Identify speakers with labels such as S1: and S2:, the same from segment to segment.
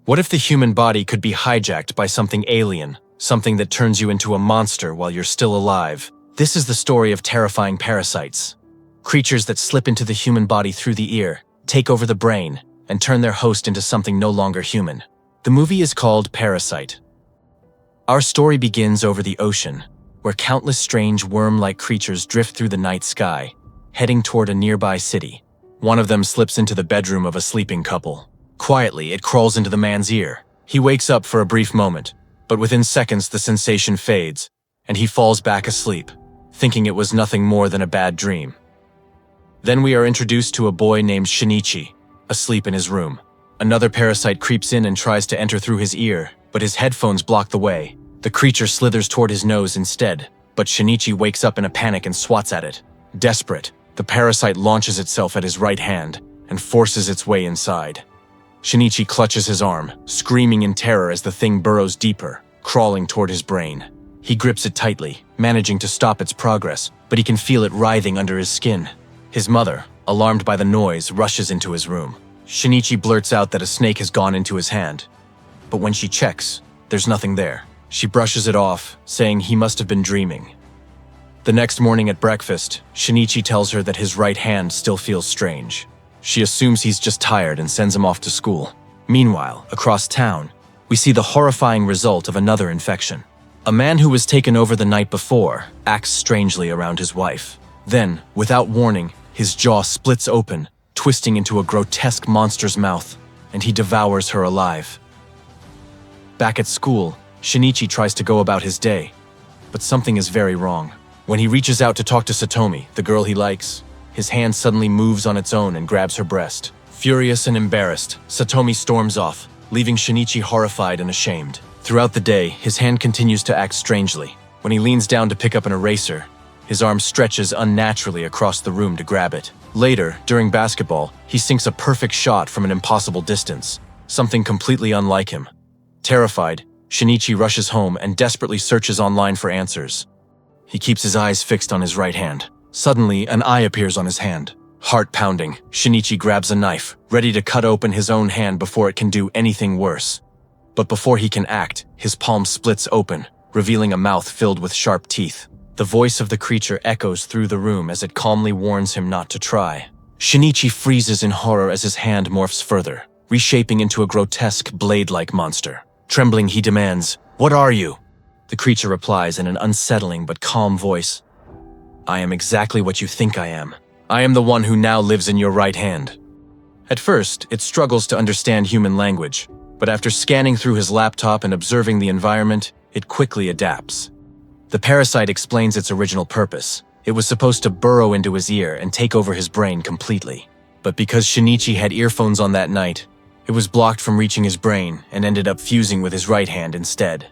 S1: What if the human body could be hijacked by something alien, something that turns you into a monster while you're still alive? This is the story of terrifying parasites. Creatures that slip into the human body through the ear, take over the brain, and turn their host into something no longer human. The movie is called Parasite. Our story begins over the ocean, where countless strange worm-like creatures drift through the night sky, heading toward a nearby city. One of them slips into the bedroom of a sleeping couple. Quietly, it crawls into the man's ear. He wakes up for a brief moment, but within seconds the sensation fades, and he falls back asleep, thinking it was nothing more than a bad dream. Then we are introduced to a boy named Shinichi, asleep in his room. Another parasite creeps in and tries to enter through his ear, but his headphones block the way. The creature slithers toward his nose instead, but Shinichi wakes up in a panic and swats at it. Desperate, the parasite launches itself at his right hand and forces its way inside. Shinichi clutches his arm, screaming in terror as the thing burrows deeper, crawling toward his brain. He grips it tightly, managing to stop its progress, but he can feel it writhing under his skin. His mother, alarmed by the noise, rushes into his room. Shinichi blurts out that a snake has gone into his hand, but when she checks, there's nothing there. She brushes it off, saying he must have been dreaming. The next morning at breakfast, Shinichi tells her that his right hand still feels strange. She assumes he's just tired and sends him off to school. Meanwhile, across town, we see the horrifying result of another infection. A man who was taken over the night before acts strangely around his wife. Then, without warning, his jaw splits open, twisting into a grotesque monster's mouth, and he devours her alive. Back at school, Shinichi tries to go about his day, but something is very wrong. When he reaches out to talk to Satomi, the girl he likes, his hand suddenly moves on its own and grabs her breast. Furious and embarrassed, Satomi storms off, leaving Shinichi horrified and ashamed. Throughout the day, his hand continues to act strangely. When he leans down to pick up an eraser, his arm stretches unnaturally across the room to grab it. Later, during basketball, he sinks a perfect shot from an impossible distance, something completely unlike him. Terrified, Shinichi rushes home and desperately searches online for answers. He keeps his eyes fixed on his right hand. Suddenly, an eye appears on his hand. Heart pounding, Shinichi grabs a knife, ready to cut open his own hand before it can do anything worse. But before he can act, his palm splits open, revealing a mouth filled with sharp teeth. The voice of the creature echoes through the room as it calmly warns him not to try. Shinichi freezes in horror as his hand morphs further, reshaping into a grotesque blade-like monster. Trembling, he demands, "What are you?" The creature replies in an unsettling but calm voice, "I am exactly what you think I am. I am the one who now lives in your right hand." At first, it struggles to understand human language, but after scanning through his laptop and observing the environment, it quickly adapts. The parasite explains its original purpose. It was supposed to burrow into his ear and take over his brain completely. But because Shinichi had earphones on that night, it was blocked from reaching his brain and ended up fusing with his right hand instead.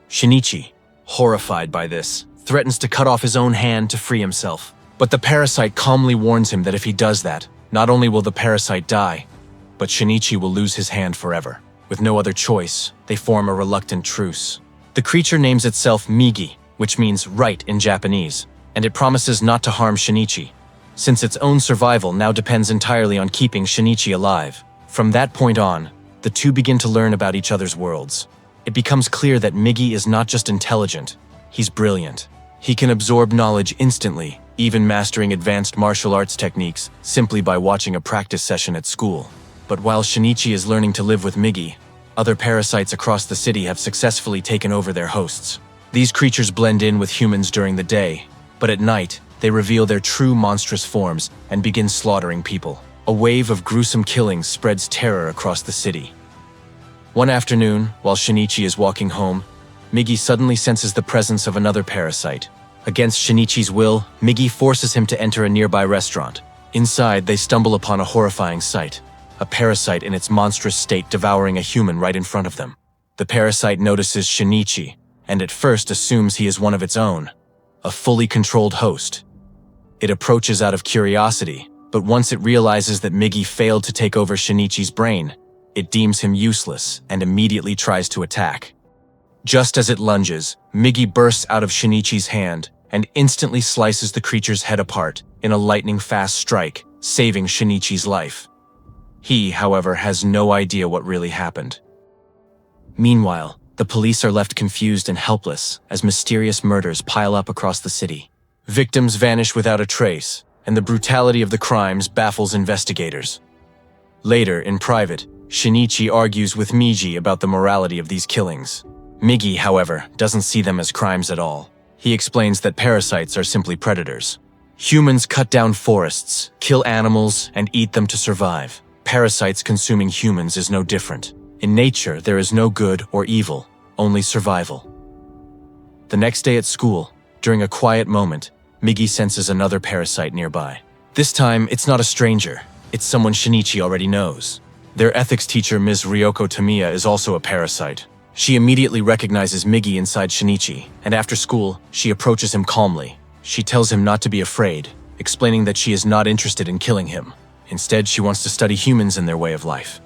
S1: Shinichi, horrified by this, threatens to cut off his own hand to free himself. But the parasite calmly warns him that if he does that, not only will the parasite die, but Shinichi will lose his hand forever. With no other choice, they form a reluctant truce. The creature names itself Migi, which means right in Japanese, and it promises not to harm Shinichi, since its own survival now depends entirely on keeping Shinichi alive. From that point on, the two begin to learn about each other's worlds. It becomes clear that Migi is not just intelligent, he's brilliant. He can absorb knowledge instantly, even mastering advanced martial arts techniques simply by watching a practice session at school. But while Shinichi is learning to live with Migi, other parasites across the city have successfully taken over their hosts. These creatures blend in with humans during the day, but at night, they reveal their true monstrous forms and begin slaughtering people. A wave of gruesome killings spreads terror across the city. One afternoon, while Shinichi is walking home, Migi suddenly senses the presence of another parasite. Against Shinichi's will, Migi forces him to enter a nearby restaurant. Inside, they stumble upon a horrifying sight. A parasite in its monstrous state devouring a human right in front of them. The parasite notices Shinichi, and at first assumes he is one of its own, a fully controlled host. It approaches out of curiosity, but once it realizes that Migi failed to take over Shinichi's brain, it deems him useless and immediately tries to attack. Just as it lunges, Migi bursts out of Shinichi's hand and instantly slices the creature's head apart in a lightning-fast strike, saving Shinichi's life. He, however, has no idea what really happened. Meanwhile, the police are left confused and helpless as mysterious murders pile up across the city. Victims vanish without a trace, and the brutality of the crimes baffles investigators. Later, in private, Shinichi argues with Migi about the morality of these killings. Migi, however, doesn't see them as crimes at all. He explains that parasites are simply predators. Humans cut down forests, kill animals, and eat them to survive. Parasites consuming humans is no different. In nature, there is no good or evil, only survival. The next day at school, during a quiet moment, Migi senses another parasite nearby. This time, it's not a stranger. It's someone Shinichi already knows. Their ethics teacher, Ms. Ryoko Tamiya, is also a parasite. She immediately recognizes Migi inside Shinichi, and after school, she approaches him calmly. She tells him not to be afraid, explaining that she is not interested in killing him. Instead, she wants to study humans and their way of life.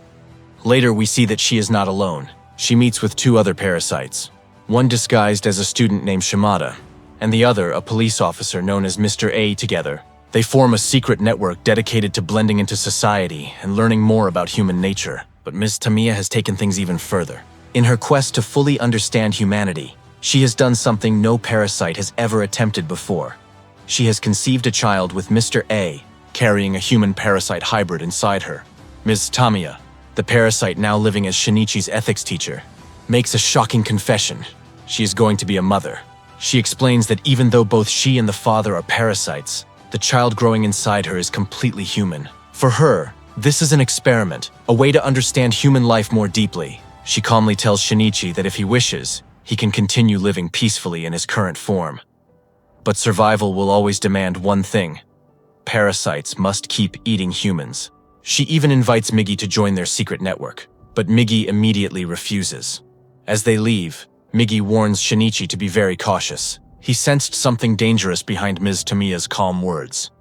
S1: Later, we see that she is not alone. She meets with two other parasites, one disguised as a student named Shimada, and the other a police officer known as Mr. A. Together, they form a secret network dedicated to blending into society and learning more about human nature. But Ms. Tamiya has taken things even further. In her quest to fully understand humanity, she has done something no parasite has ever attempted before. She has conceived a child with Mr. A, carrying a human-parasite hybrid inside her. Ms. Tamiya, the parasite now living as Shinichi's ethics teacher, makes a shocking confession. She is going to be a mother. She explains that even though both she and the father are parasites, the child growing inside her is completely human. For her, this is an experiment, a way to understand human life more deeply. She calmly tells Shinichi that if he wishes, he can continue living peacefully in his current form. But survival will always demand one thing: parasites must keep eating humans. She even invites Migi to join their secret network, but Migi immediately refuses. As they leave, Migi warns Shinichi to be very cautious. He sensed something dangerous behind Ms. Tamiya's calm words.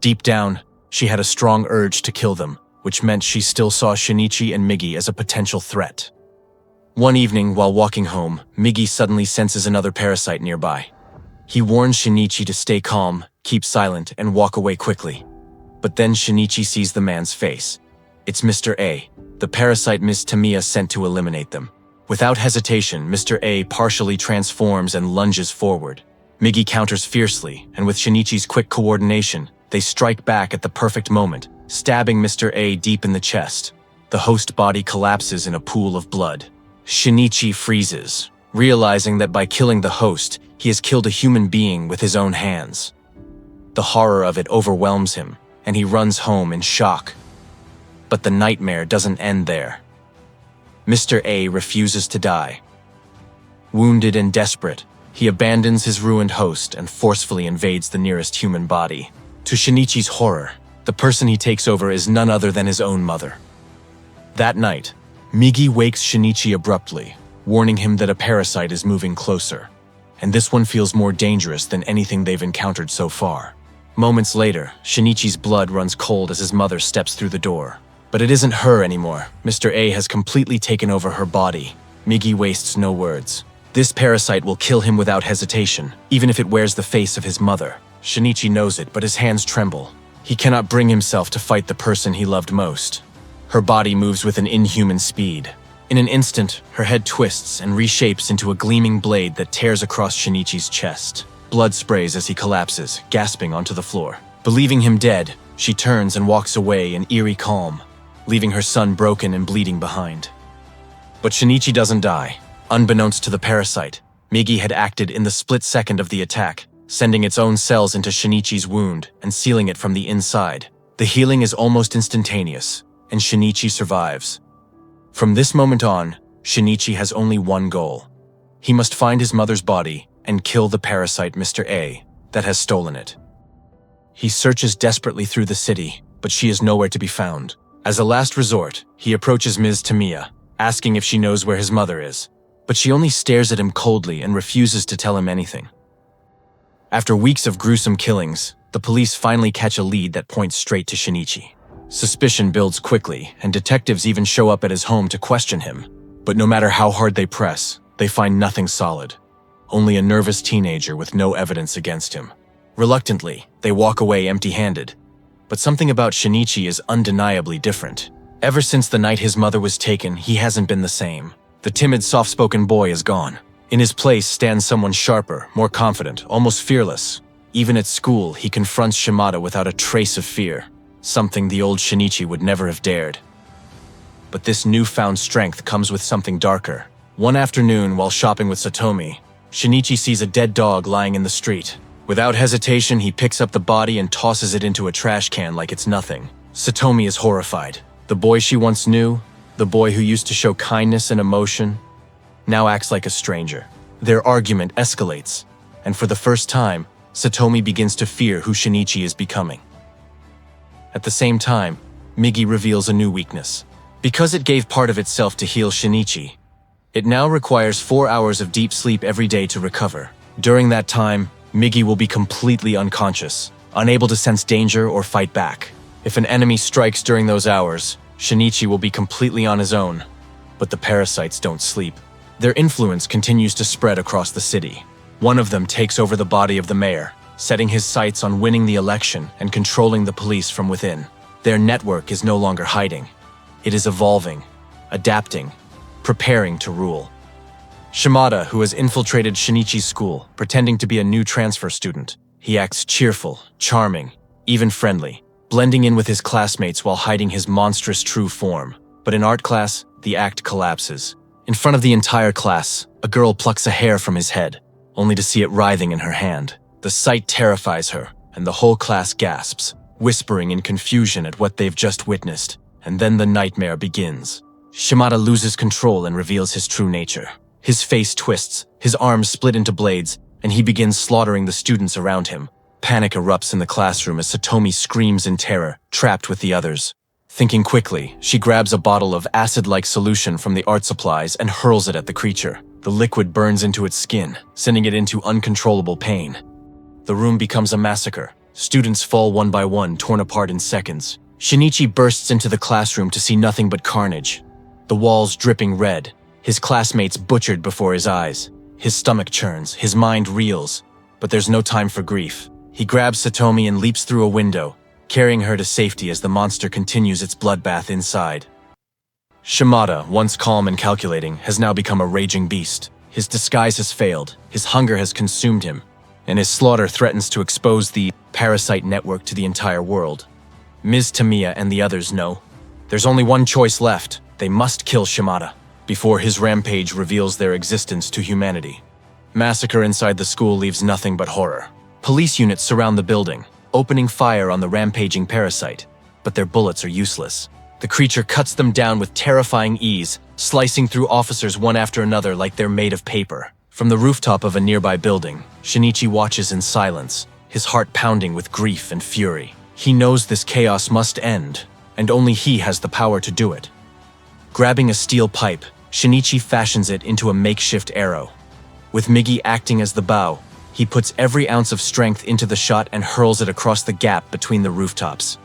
S1: Deep down, she had a strong urge to kill them, which meant she still saw Shinichi and Migi as a potential threat. One evening, while walking home, Migi suddenly senses another parasite nearby. He warns Shinichi to stay calm, keep silent, and walk away quickly. But then Shinichi sees the man's face. It's Mr. A, the parasite Ms. Tamiya sent to eliminate them. Without hesitation, Mr. A partially transforms and lunges forward. Migi counters fiercely, and with Shinichi's quick coordination, they strike back at the perfect moment, stabbing Mr. A deep in the chest. The host body collapses in a pool of blood. Shinichi freezes, realizing that by killing the host, he has killed a human being with his own hands. The horror of it overwhelms him, and he runs home in shock. But the nightmare doesn't end there. Mr. A refuses to die. Wounded and desperate, he abandons his ruined host and forcefully invades the nearest human body. To Shinichi's horror, the person he takes over is none other than his own mother. That night, Migi wakes Shinichi abruptly, warning him that a parasite is moving closer. And this one feels more dangerous than anything they've encountered so far. Moments later, Shinichi's blood runs cold as his mother steps through the door. But it isn't her anymore. Mr. A has completely taken over her body. Migi wastes no words. This parasite will kill him without hesitation, even if it wears the face of his mother. Shinichi knows it, but his hands tremble. He cannot bring himself to fight the person he loved most. Her body moves with an inhuman speed. In an instant, her head twists and reshapes into a gleaming blade that tears across Shinichi's chest. Blood sprays as he collapses, gasping onto the floor. Believing him dead, she turns and walks away in eerie calm, leaving her son broken and bleeding behind. But Shinichi doesn't die. Unbeknownst to the parasite, Migi had acted in the split second of the attack, sending its own cells into Shinichi's wound and sealing it from the inside. The healing is almost instantaneous, and Shinichi survives. From this moment on, Shinichi has only one goal. He must find his mother's body and kill the parasite Mr. A that has stolen it. He searches desperately through the city, but she is nowhere to be found. As a last resort, he approaches Ms. Tamiya, asking if she knows where his mother is, but she only stares at him coldly and refuses to tell him anything. After weeks of gruesome killings, the police finally catch a lead that points straight to Shinichi. Suspicion builds quickly, and detectives even show up at his home to question him. But no matter how hard they press, they find nothing solid. Only a nervous teenager with no evidence against him. Reluctantly, they walk away empty-handed. But something about Shinichi is undeniably different. Ever since the night his mother was taken, he hasn't been the same. The timid, soft-spoken boy is gone. In his place stands someone sharper, more confident, almost fearless. Even at school, he confronts Shimada without a trace of fear, something the old Shinichi would never have dared. But this newfound strength comes with something darker. One afternoon, while shopping with Satomi, Shinichi sees a dead dog lying in the street. Without hesitation, he picks up the body and tosses it into a trash can like it's nothing. Satomi is horrified. The boy she once knew, the boy who used to show kindness and emotion, now acts like a stranger. Their argument escalates, and for the first time, Satomi begins to fear who Shinichi is becoming. At the same time, Migi reveals a new weakness. Because it gave part of itself to heal Shinichi, it now requires 4 hours of deep sleep every day to recover. During that time, Migi will be completely unconscious, unable to sense danger or fight back. If an enemy strikes during those hours, Shinichi will be completely on his own. But the parasites don't sleep. Their influence continues to spread across the city. One of them takes over the body of the mayor, setting his sights on winning the election and controlling the police from within. Their network is no longer hiding. It is evolving, adapting, preparing to rule. Shimada, who has infiltrated Shinichi's school, pretending to be a new transfer student. He acts cheerful, charming, even friendly, blending in with his classmates while hiding his monstrous true form. But in art class, the act collapses. In front of the entire class, a girl plucks a hair from his head, only to see it writhing in her hand. The sight terrifies her, and the whole class gasps, whispering in confusion at what they've just witnessed. And then the nightmare begins. Shimada loses control and reveals his true nature. His face twists, his arms split into blades, and he begins slaughtering the students around him. Panic erupts in the classroom as Satomi screams in terror, trapped with the others. Thinking quickly, she grabs a bottle of acid-like solution from the art supplies and hurls it at the creature. The liquid burns into its skin, sending it into uncontrollable pain. The room becomes a massacre. Students fall one by one, torn apart in seconds. Shinichi bursts into the classroom to see nothing but carnage. The walls dripping red, his classmates butchered before his eyes. His stomach churns, his mind reels, but there's no time for grief. He grabs Satomi and leaps through a window, carrying her to safety as the monster continues its bloodbath inside. Shimada, once calm and calculating, has now become a raging beast. His disguise has failed, his hunger has consumed him, and his slaughter threatens to expose the parasite network to the entire world. Ms. Tamiya and the others know. There's only one choice left. They must kill Shimada before his rampage reveals their existence to humanity. Massacre inside the school leaves nothing but horror. Police units surround the building, opening fire on the rampaging parasite, but their bullets are useless. The creature cuts them down with terrifying ease, slicing through officers one after another like they're made of paper. From the rooftop of a nearby building, Shinichi watches in silence, his heart pounding with grief and fury. He knows this chaos must end, and only he has the power to do it. Grabbing a steel pipe, Shinichi fashions it into a makeshift arrow. With Migi acting as the bow, he puts every ounce of strength into the shot and hurls it across the gap between the rooftops.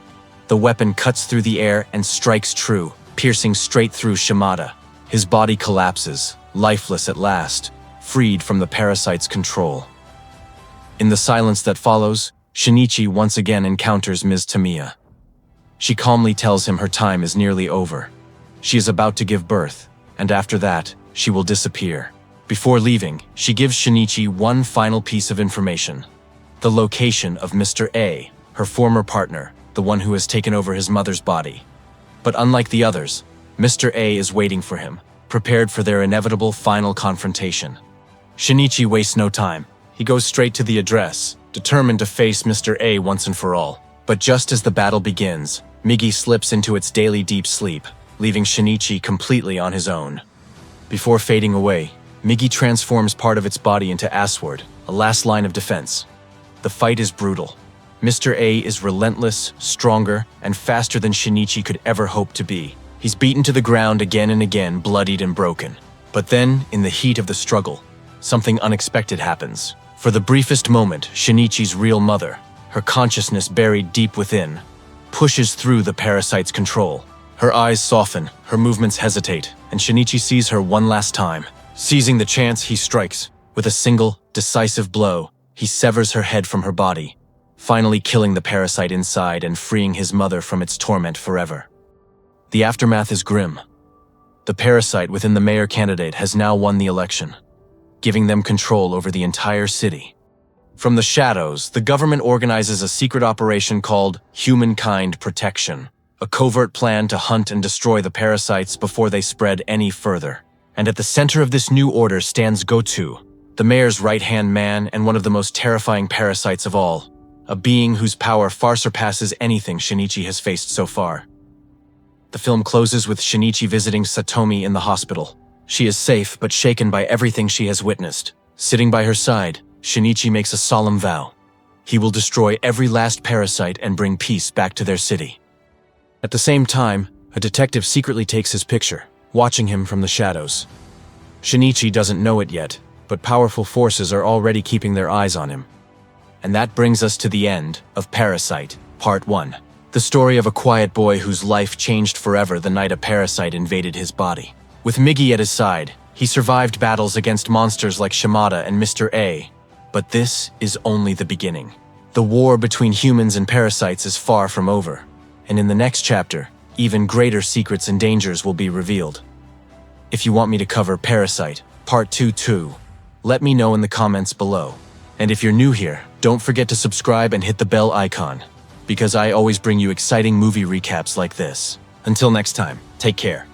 S1: The weapon cuts through the air and strikes true, piercing straight through Shimada. His body collapses, lifeless at last, freed from the parasite's control. In the silence that follows, Shinichi once again encounters Ms. Tamiya. She calmly tells him her time is nearly over. She is about to give birth, and after that, she will disappear. Before leaving, she gives Shinichi one final piece of information: the location of Mr. A, her former partner, the one who has taken over his mother's body. But unlike the others, Mr. A is waiting for him, prepared for their inevitable final confrontation. Shinichi wastes no time. He goes straight to the address, determined to face Mr. A once and for all. But just as the battle begins, Migi slips into its daily deep sleep, leaving Shinichi completely on his own. Before fading away, Migi transforms part of its body into Asword, a last line of defense. The fight is brutal. Mr. A is relentless, stronger, and faster than Shinichi could ever hope to be. He's beaten to the ground again and again, bloodied and broken. But then, in the heat of the struggle, something unexpected happens. For the briefest moment, Shinichi's real mother, her consciousness buried deep within, pushes through the parasite's control. Her eyes soften, her movements hesitate, and Shinichi sees her one last time. Seizing the chance, he strikes. With a single, decisive blow, he severs her head from her body. finally killing the parasite inside and freeing his mother from its torment forever. The aftermath is grim. The parasite within the mayor candidate has now won the election, giving them control over the entire city. From the shadows, the government organizes a secret operation called Humankind Protection, a covert plan to hunt and destroy the parasites before they spread any further. And at the center of this new order stands 𝗏𝗏, the mayor's right-hand man and one of the most terrifying parasites of all, a being whose power far surpasses anything Shinichi has faced so far. The film closes with Shinichi visiting Satomi in the hospital. She is safe but shaken by everything she has witnessed. Sitting by her side, Shinichi makes a solemn vow. He will destroy every last parasite and bring peace back to their city. At the same time, a detective secretly takes his picture, watching him from the shadows. Shinichi doesn't know it yet, but powerful forces are already keeping their eyes on him. And that brings us to the end of Parasite, Part 1. The story of a quiet boy whose life changed forever the night a parasite invaded his body. With Miggy at his side, he survived battles against monsters like Shimada and Mr. A. But this is only the beginning. The war between humans and parasites is far from over. And in the next chapter, even greater secrets and dangers will be revealed. If you want me to cover Parasite, Part 2 too, let me know in the comments below. And if you're new here, don't forget to subscribe and hit the bell icon, because I always bring you exciting movie recaps like this. Until next time, take care.